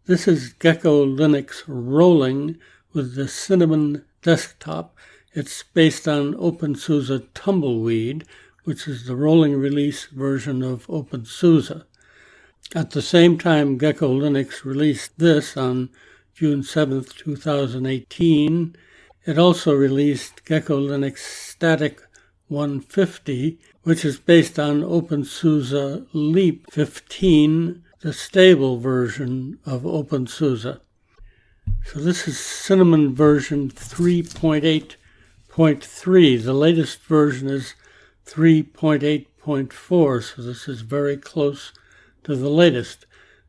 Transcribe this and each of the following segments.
This is GeckoLinux Rolling with the Cinnamon desktop. It's based on openSUSE Tumbleweed, which is the rolling release version of openSUSE. At the same time, GeckoLinux released this on June 7, 2018. It also released GeckoLinux Static 150, which is based on openSUSE Leap 15, the stable version of openSUSE. So this is Cinnamon version 3.8.3. The latest version is 3.8.4, so this is very close to the latest.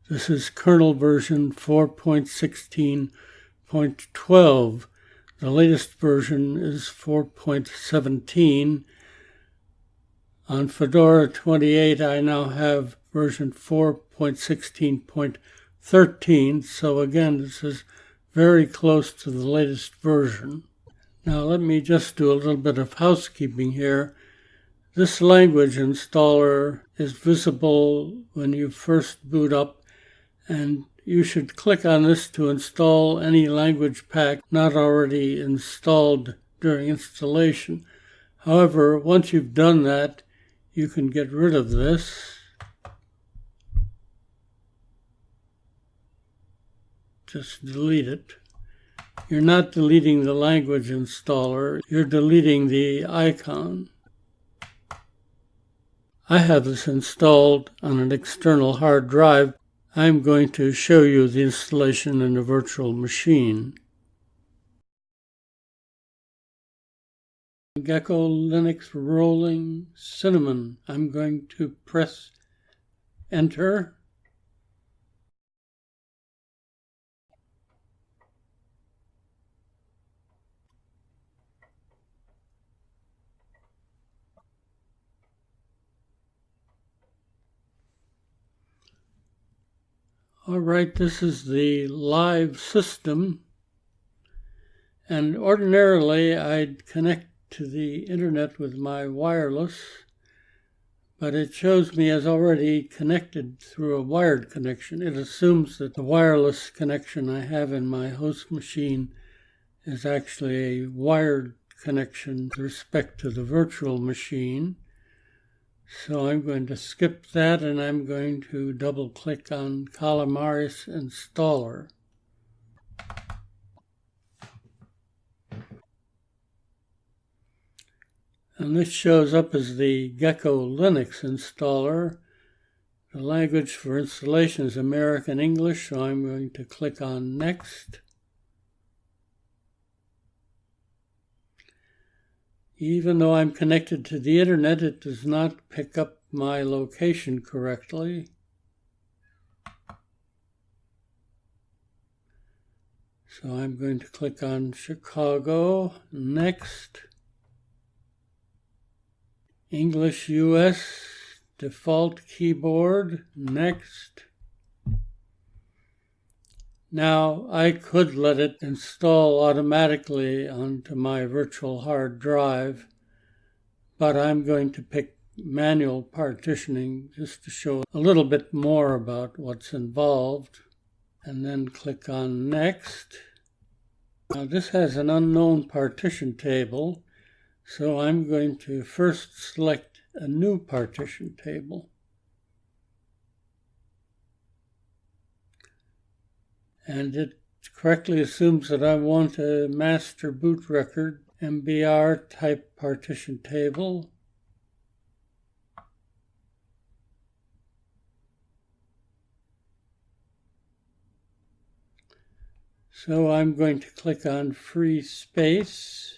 This is kernel version 4.16.12. The latest version is 4.17. On Fedora 28, I now have version 4.16.13. So again, this is very close to the latest version. Now let me just do a little bit of housekeeping here. This language installer is visible when you first boot up, and you should click on this to install any language pack not already installed during installation. However, once you've done that, you can get rid of this. Just delete it. You're not deleting the language installer, you're deleting the icon. I have this installed on an external hard drive. I'm going to show you the installation in a virtual machine. GeckoLinux Rolling Cinnamon. I'm going to press Enter. All right, this is the live system, and ordinarily I'd connect to the internet with my wireless, but it shows me as already connected through a wired connection. It assumes that the wireless connection I have in my host machine is actually a wired connection with respect to the virtual machine. So I'm going to skip that, and I'm going to double-click on Calamares Installer. And this shows up as the GeckoLinux installer. The language for installation is American English, so I'm going to click on Next. Even though I'm connected to the internet, it does not pick up my location correctly. So I'm going to click on Chicago, Next. English US, default keyboard, Next. Now, I could let it install automatically onto my virtual hard drive, but I'm going to pick manual partitioning just to show a little bit more about what's involved, and then click on Next. Now, this has an unknown partition table, so I'm going to first select a new partition table. And it correctly assumes that I want a master boot record MBR type partition table. So I'm going to click on Free Space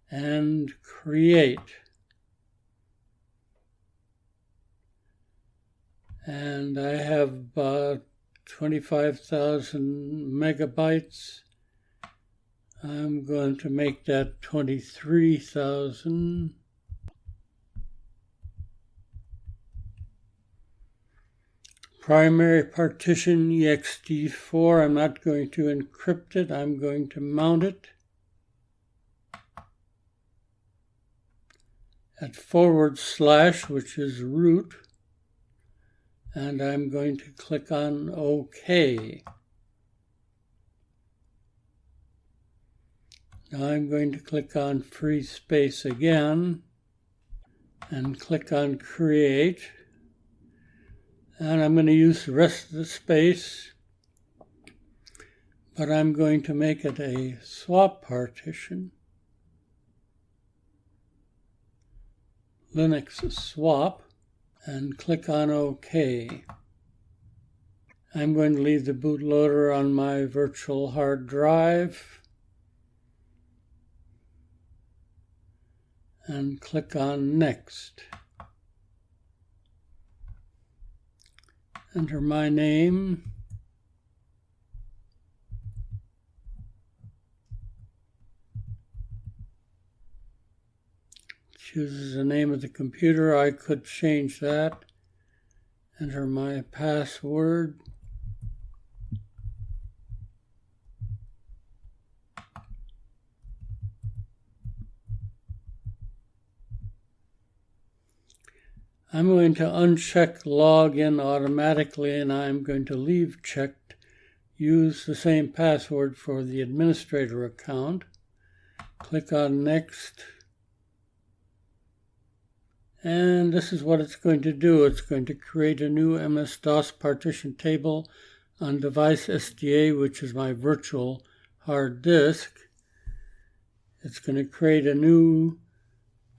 and Create. And I have 25,000 megabytes. I'm going to make that 23,000. Primary partition ext4. I'm not going to encrypt it. I'm going to mount it at /, which is root. and I'm going to click on OK. Now I'm going to click on free space again and click on create, and I'm going to use the rest of the space, but I'm going to make it a swap partition. Linux swap, and click on OK. I'm going to leave the bootloader on my virtual hard drive and click on next. Enter my name. Chooses the name of the computer. I could change that. Enter my password. I'm going to uncheck login automatically, and I'm going to leave checked. Use the same password for the administrator account. Click on next. And this is what it's going to do. It's going to create a new MS-DOS partition table on device SDA, which is my virtual hard disk. It's going to create a new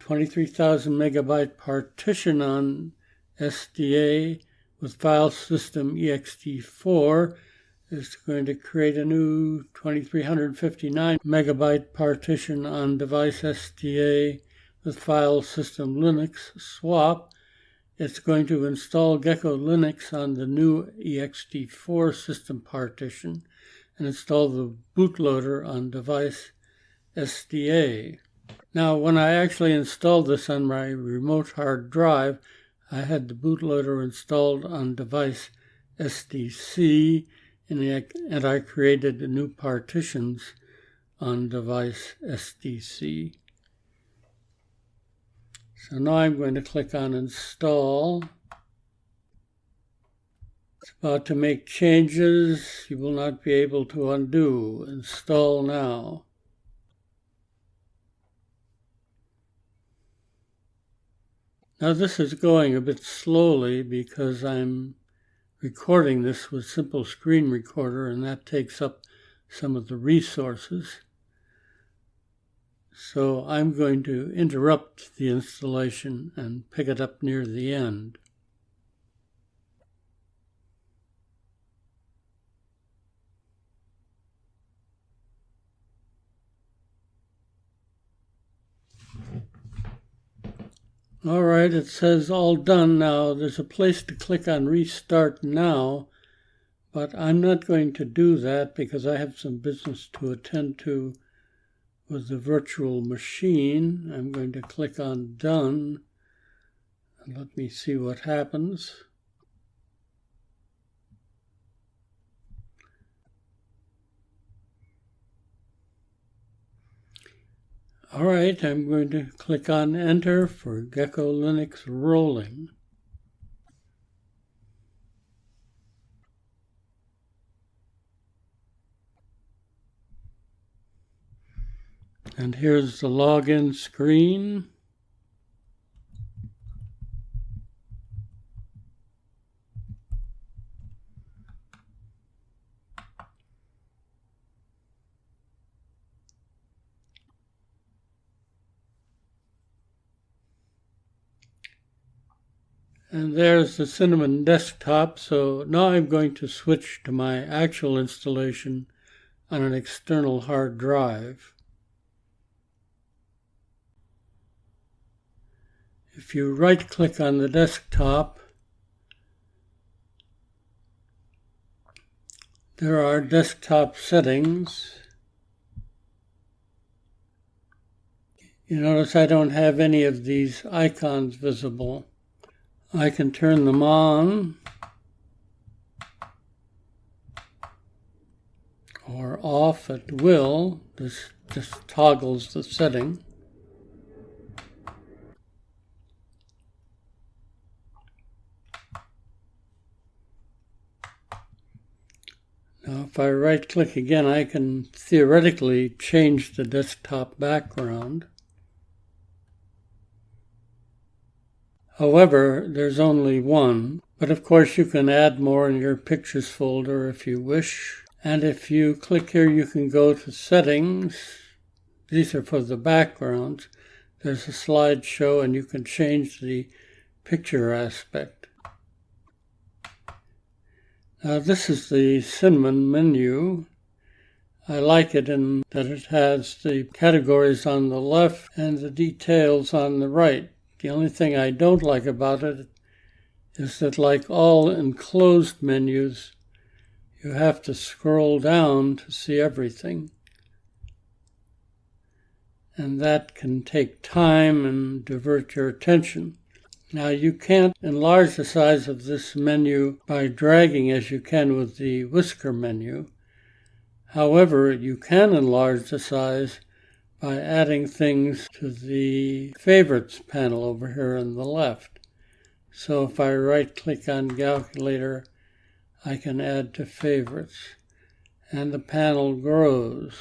23,000 megabyte partition on SDA with file system ext4. It's going to create a new 2359 megabyte partition on device SDA with file system Linux swap. It's going to install GeckoLinux on the new ext4 system partition and install the bootloader on device SDA. Now, when I actually installed this on my remote hard drive, I had the bootloader installed on device SDC, and I created the new partitions on device SDC. So now I'm going to click on install. It's about to make changes you will not be able to undo. Install now. Now this is going a bit slowly because I'm recording this with Simple Screen Recorder, and that takes up some of the resources. So I'm going to interrupt the installation and pick it up near the end. All right, it says all done now. There's a place to click on Restart Now, but I'm not going to do that because I have some business to attend to with the virtual machine. I'm going to click on Done, and let me see what happens. All right, I'm going to click on Enter for GeckoLinux Rolling. And here's the login screen. And there's the Cinnamon desktop. So now I'm going to switch to my actual installation on an external hard drive. If you right-click on the desktop, there are desktop settings. You notice I don't have any of these icons visible. I can turn them on or off at will. This just toggles the setting. Now, if I right-click again, I can theoretically change the desktop background. However, there's only one, but of course you can add more in your Pictures folder if you wish. And if you click here, you can go to Settings. These are for the backgrounds. There's a slideshow, and you can change the picture aspect. Now this is the Cinnamon menu. I like it in that it has the categories on the left and the details on the right. The only thing I don't like about it is that, like all enclosed menus, you have to scroll down to see everything. And that can take time and divert your attention. Now, you can't enlarge the size of this menu by dragging as you can with the whisker menu. However, you can enlarge the size by adding things to the Favorites panel over here on the left. So if I right-click on Calculator, I can add to Favorites, and the panel grows.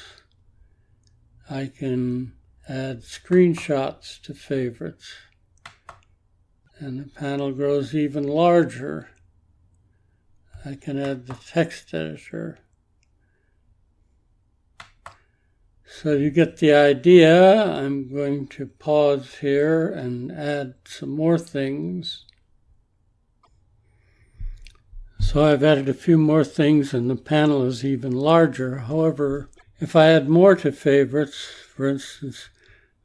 I can add screenshots to Favorites, and the panel grows even larger. I can add the text editor. So you get the idea. I'm going to pause here and add some more things. So I've added a few more things and the panel is even larger. However, if I add more to Favorites, for instance,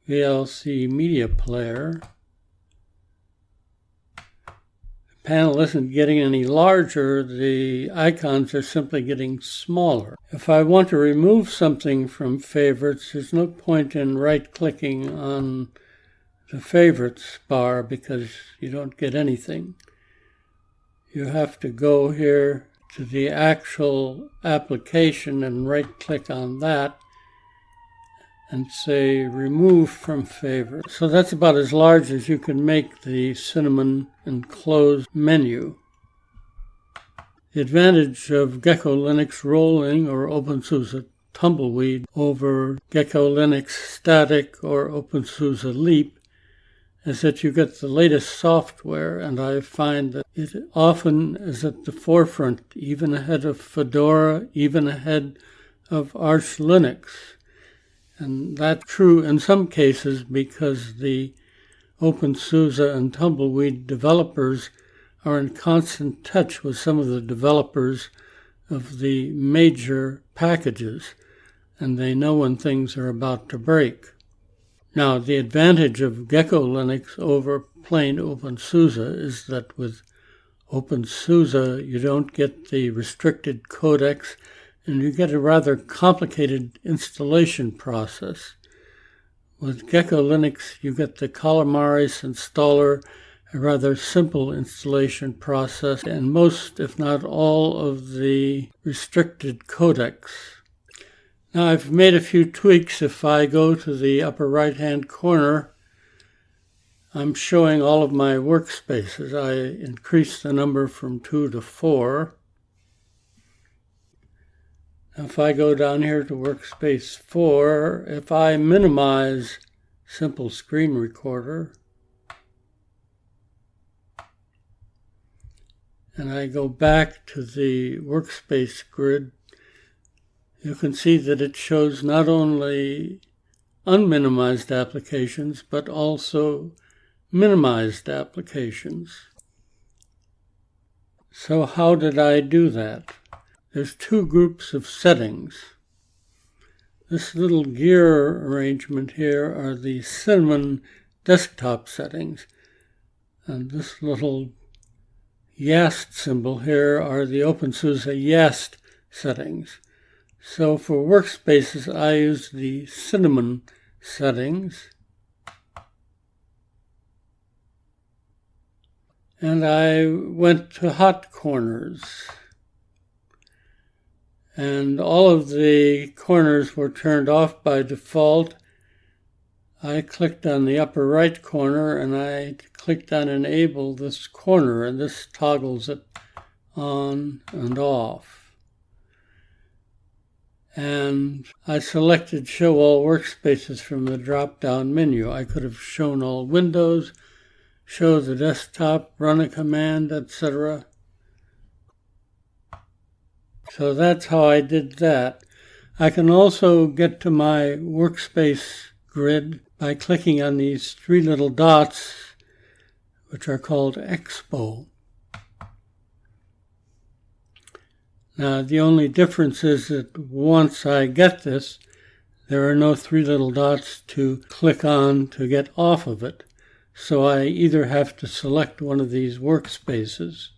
VLC Media Player, the panel isn't getting any larger, the icons are simply getting smaller. If I want to remove something from Favorites, there's no point in right-clicking on the Favorites bar because you don't get anything. You have to go here to the actual application and right-click on that and say Remove from Favorites. So that's about as large as you can make the Cinnamon enclosed menu. The advantage of GeckoLinux Rolling or openSUSE Tumbleweed over GeckoLinux Static or openSUSE Leap is that you get the latest software, and I find that it often is at the forefront, even ahead of Fedora, even ahead of Arch Linux. And that's true in some cases because the openSUSE and Tumbleweed developers are in constant touch with some of the developers of the major packages, and they know when things are about to break. Now, the advantage of GeckoLinux over plain openSUSE is that with openSUSE you don't get the restricted codecs, and you get a rather complicated installation process. With GeckoLinux, you get the Calamares installer, a rather simple installation process, and most, if not all, of the restricted codecs. Now, I've made a few tweaks. If I go to the upper right-hand corner, I'm showing all of my workspaces. I increased the number from 2 to 4. If I go down here to workspace 4, if I minimize Simple Screen Recorder, and I go back to the workspace grid, you can see that it shows not only unminimized applications, but also minimized applications. So how did I do that? There's two groups of settings. This little gear arrangement here are the Cinnamon desktop settings. And this little YAST symbol here are the openSUSE YAST settings. So for workspaces, I use the Cinnamon settings. And I went to hot corners. And all of the corners were turned off by default. I clicked on the upper right corner and I clicked on Enable this corner, and this toggles it on and off. and I selected Show All Workspaces from the drop-down menu. I could have shown all windows, show the desktop, run a command, etc. So that's how I did that. I can also get to my workspace grid by clicking on these three little dots, which are called Expo. Now, the only difference is that once I get this, there are no three little dots to click on to get off of it. So I either have to select one of these workspaces,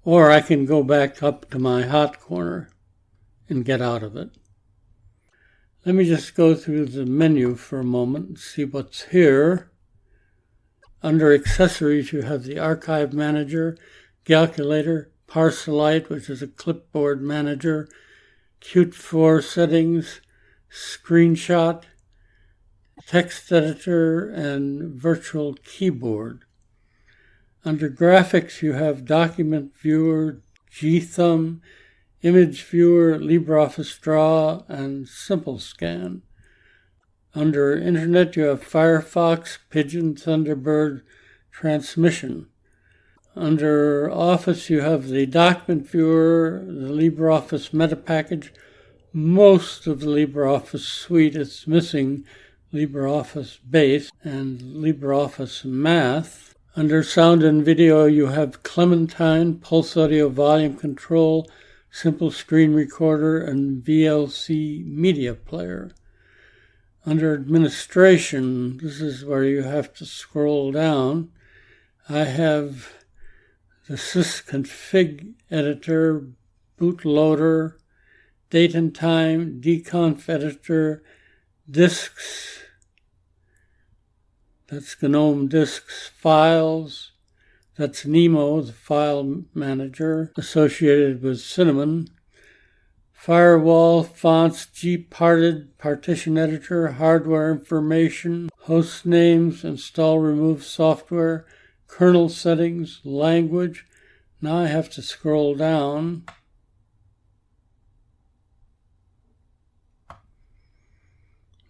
or I can go back up to my hot corner and get out of it. Let me just go through the menu for a moment and see what's here. Under Accessories, you have the Archive Manager, Calculator, Parcelite, which is a clipboard manager, Qt4 settings, Screenshot, Text Editor, and Virtual Keyboard. Under Graphics, you have Document Viewer, GThumb, Image Viewer, LibreOffice Draw, and Simple Scan. Under Internet, you have Firefox, Pigeon, Thunderbird, Transmission. Under Office, you have the Document Viewer, the LibreOffice Meta Package. Most of the LibreOffice suite is missing LibreOffice Base and LibreOffice Math. Under Sound and Video, you have Clementine, Pulse Audio Volume Control, Simple Screen Recorder, and VLC Media Player. Under Administration, this is where you have to scroll down. I have the sysconfig editor, bootloader, date and time, dconf editor, disks, that's GNOME disks, files, that's Nemo, the file manager associated with Cinnamon, firewall, fonts, gparted, partition editor, hardware information, host names, install remove software, kernel settings, language. Now I have to scroll down.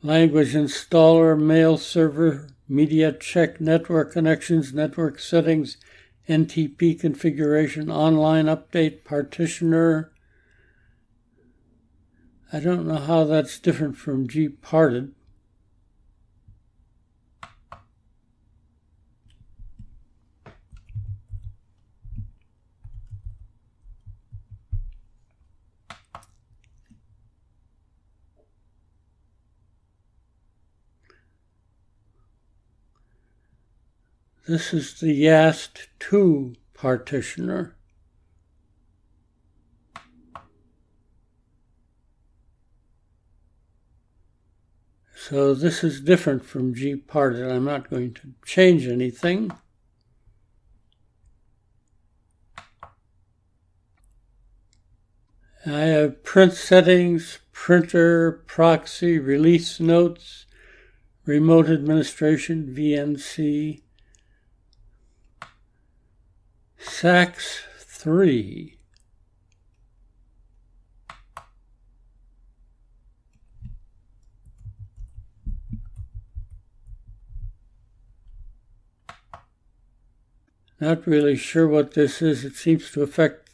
Language installer, mail server, media check, network connections, network settings, NTP configuration, online update, partitioner. I don't know how that's different from gparted. This is the YAST2 partitioner. So this is different from gparted. I'm not going to change anything. I have print settings, printer, proxy, release notes, remote administration, VNC, SAX3. Not really sure what this is. It seems to affect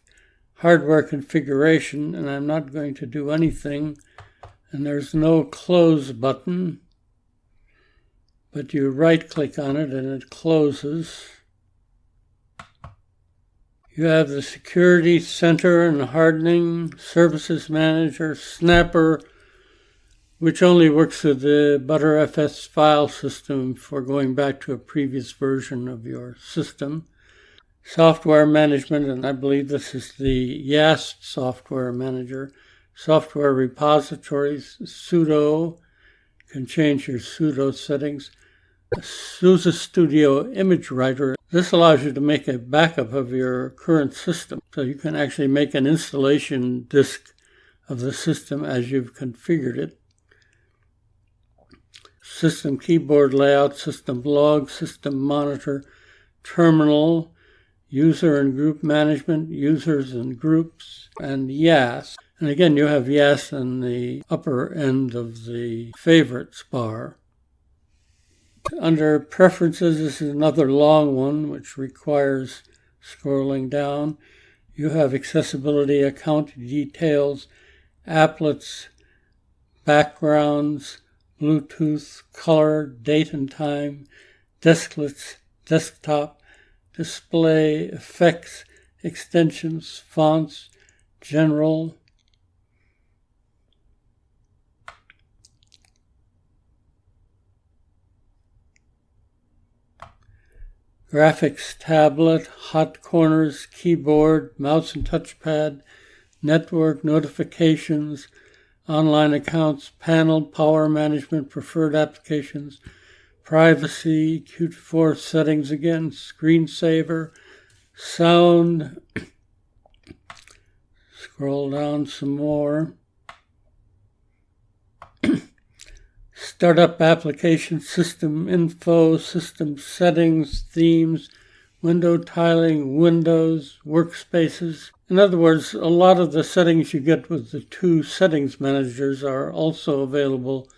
hardware configuration, and I'm not going to do anything. And there's no close button, but you right-click on it and it closes. You have the Security Center and Hardening, Services Manager, Snapper, which only works with the ButterFS file system for going back to a previous version of your system. Software Management, and I believe this is the YAST Software Manager. Software Repositories, sudo, you can change your sudo settings. SUSE Studio Image Writer. This allows you to make a backup of your current system. So you can actually make an installation disk of the system as you've configured it. System keyboard layout, system log, system monitor, terminal, user and group management, users and groups, and YAST. And again, you have yes in the upper end of the favorites bar. Under preferences, this is another long one which requires scrolling down. You have accessibility, account details, applets, backgrounds, Bluetooth, color, date and time, disklets, desktop, display, effects, extensions, fonts, general, graphics tablet, hot corners, keyboard, mouse and touchpad, network, notifications, online accounts, panel, power management, preferred applications, privacy, Q4 settings again, screensaver, sound, scroll down some more, startup application, system info, system settings, themes, window tiling, windows, workspaces. In other words, a lot of the settings you get with the two settings managers are also available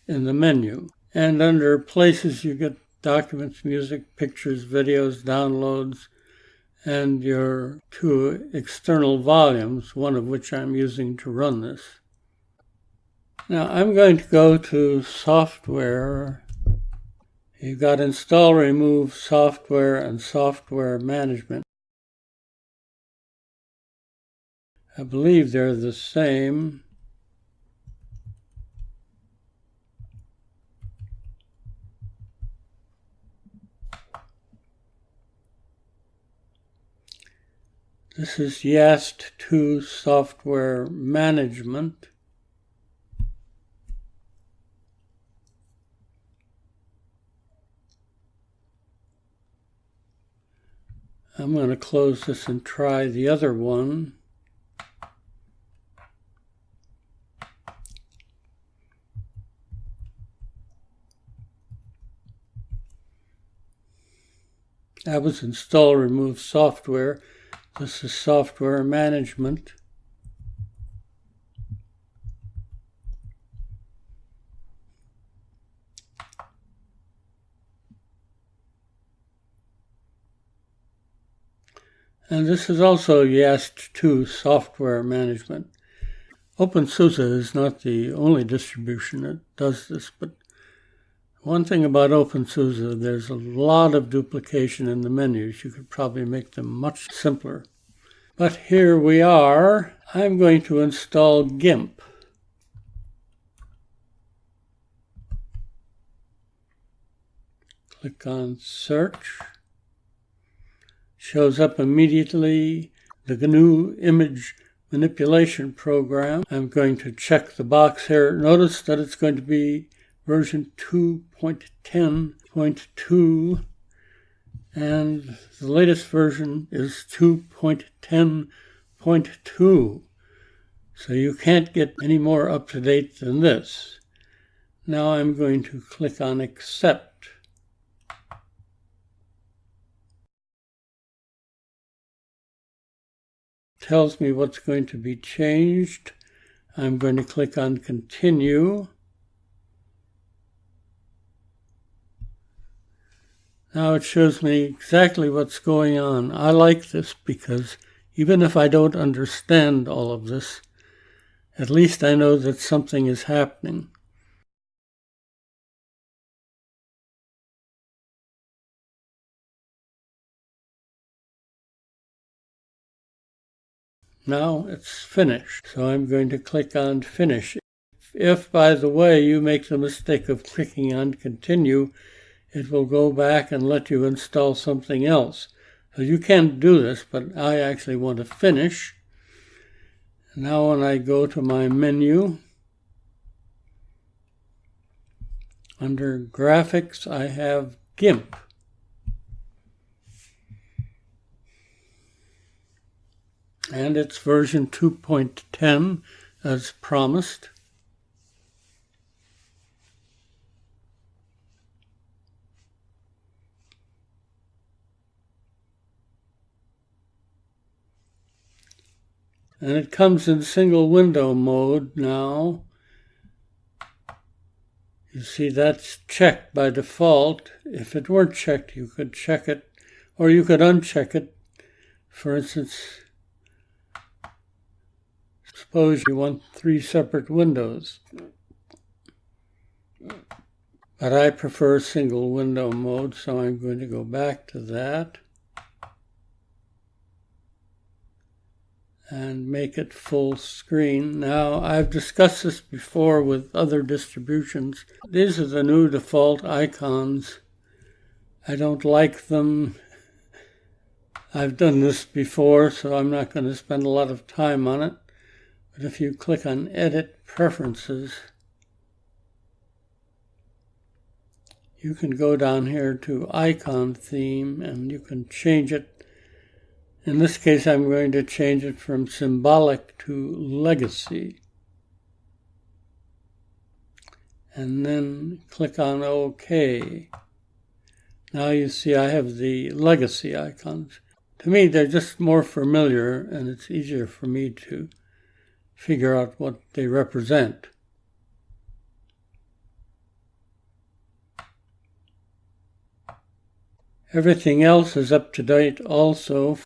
in the menu. And under places you get documents, music, pictures, videos, downloads, and your two external volumes, one of which I'm using to run this. Now I'm going to go to software. You've got install, remove, software, and software management. I believe they're the same. This is YAST 2 software management. I'm going to close this and try the other one. That was install, remove software. This is software management. And this is also YAST 2 software management. openSUSE is not the only distribution that does this, but one thing about openSUSE, there's a lot of duplication in the menus. You could probably make them much simpler. But here we are. I'm going to install GIMP. Click on Search. Shows up immediately the GNU image manipulation program. I'm going to check the box here. Notice that it's going to be version 2.10.2, and the latest version is 2.10.2. So you can't get any more up to date than this. Now I'm going to click on Accept. Tells me what's going to be changed. I'm going to click on Continue. Now it shows me exactly what's going on. I like this because even if I don't understand all of this, at least I know that something is happening. Now it's finished, so I'm going to click on Finish. If, by the way, you make the mistake of clicking on Continue, it will go back and let you install something else. So you can't do this, but I actually want to finish. Now when I go to my menu, under Graphics, I have GIMP. And it's version 2.10 as promised. and it comes in single window mode now. You see that's checked by default. If it weren't checked, you could check it, or you could uncheck it. For instance, suppose you want 3 separate windows. But I prefer single window mode, so I'm going to go back to that and make it full screen. Now, I've discussed this before with other distributions. These are the new default icons. I don't like them. I've done this before, so I'm not going to spend a lot of time on it. But if you click on Edit Preferences, you can go down here to Icon Theme and you can change it. In this case, I'm going to change it from symbolic to legacy. And then click on OK. Now you see I have the legacy icons. To me, they're just more familiar and it's easier for me to figure out what they represent. Everything else is up to date also.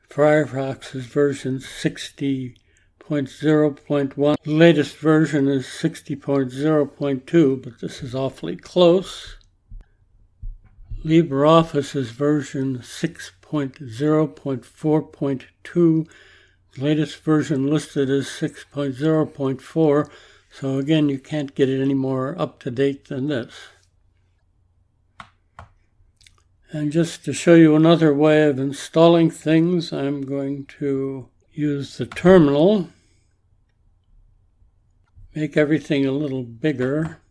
Firefox is version 60.0.1. The latest version is 60.0.2, but this is awfully close. LibreOffice is version 6.0.4.2. The latest version listed is 6.0.4, so again, you can't get it any more up to date than this. And just to show you another way of installing things, I'm going to use the terminal, make everything a little bigger.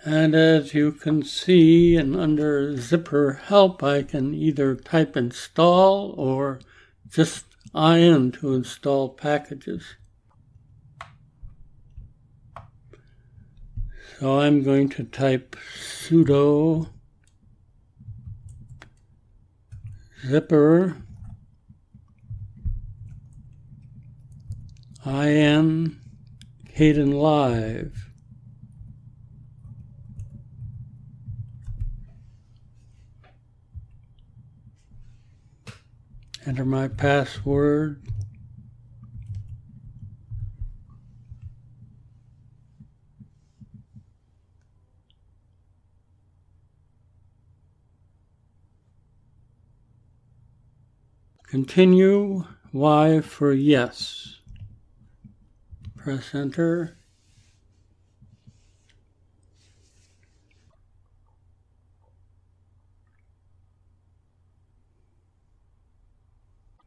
And as you can see, and under zipper help, I can either type install or just IN to install packages. So I'm going to type sudo zipper IN KdenLive. Enter my password. Continue. Y for yes. Press enter.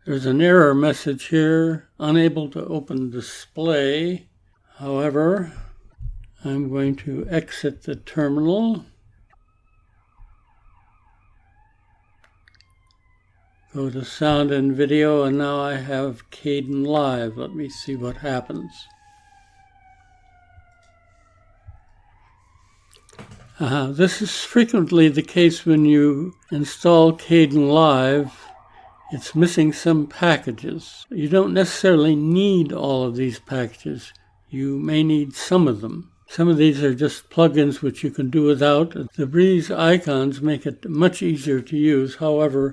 There's an error message here, unable to open display. However, I'm going to exit the terminal, go to sound and video, and now I have KdenLive. Let me see what happens. This is frequently the case when you install KdenLive. It's missing some packages. You don't necessarily need all of these packages. You may need some of them. Some of these are just plugins which you can do without. These icons make it much easier to use. However,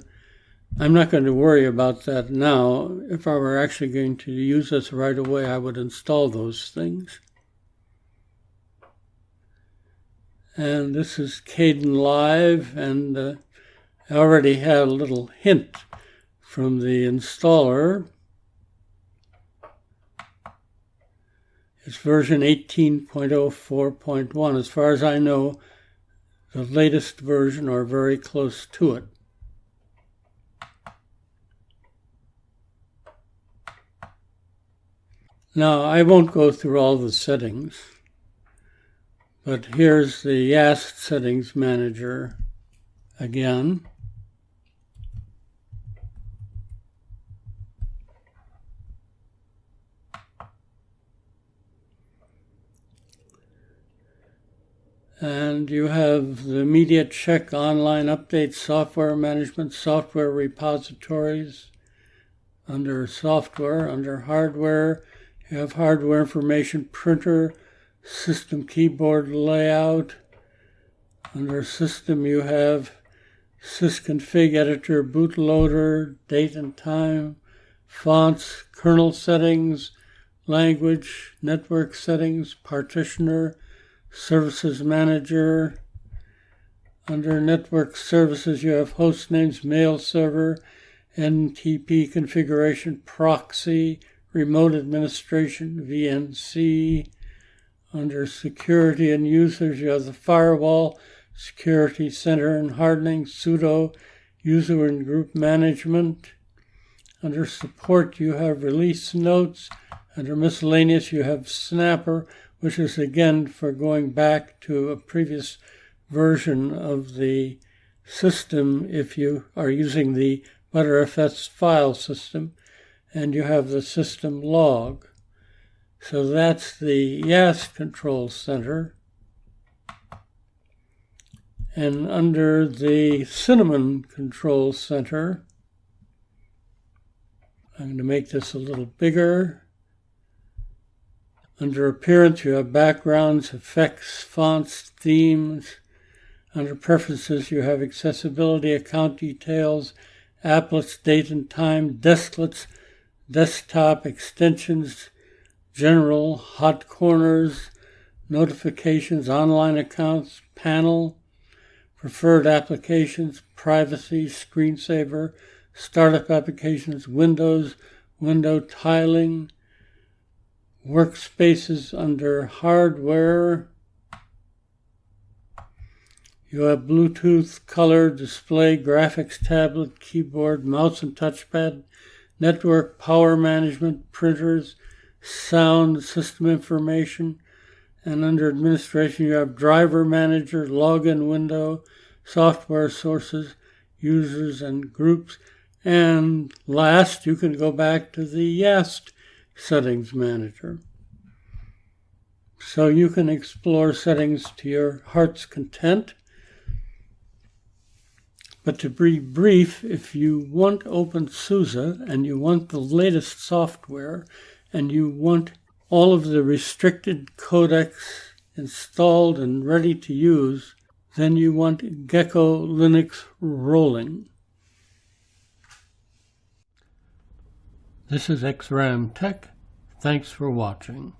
I'm not going to worry about that now. If I were actually going to use this right away, I would install those things. And this is KdenLive, and I already had a little hint from the installer. It's version 18.04.1. As far as I know, the latest version or very close to it. Now, I won't go through all the settings, but here's the YAST settings manager again. And you have the immediate check, online updates, software management, software repositories. Under software, under hardware, you have hardware information, printer, system keyboard layout. Under system, you have sysconfig editor, bootloader, date and time, fonts, kernel settings, language, network settings, partitioner, services manager. Under network services, you have host names, mail server, NTP configuration, proxy, remote administration, VNC. Under security and users, you have the firewall, security center and hardening, sudo, user and group management. Under support, you have release notes. Under miscellaneous, you have snapper, which is again for going back to a previous version of the system if you are using the ButterFS file system, and you have the system log. So that's the YAST control center. And under the Cinnamon control center, I'm going to make this a little bigger. Under appearance, you have backgrounds, effects, fonts, themes. Under preferences, you have accessibility, account details, applets, date and time, desklets, desktop extensions, general, hot corners, notifications, online accounts, panel, preferred applications, privacy, screensaver, startup applications, windows, window tiling, workspaces. Under hardware, you have Bluetooth, color, display, graphics tablet, keyboard, mouse and touchpad, network, power management, printers, sound, system information. And under administration, you have driver manager, login window, software sources, users and groups. And last, you can go back to the YAST settings manager. So you can explore settings to your heart's content. But to be brief, if you want openSUSE and you want the latest software and you want all of the restricted codecs installed and ready to use, then you want GeckoLinux ROLLING. This is XRAM Tech. Thanks for watching.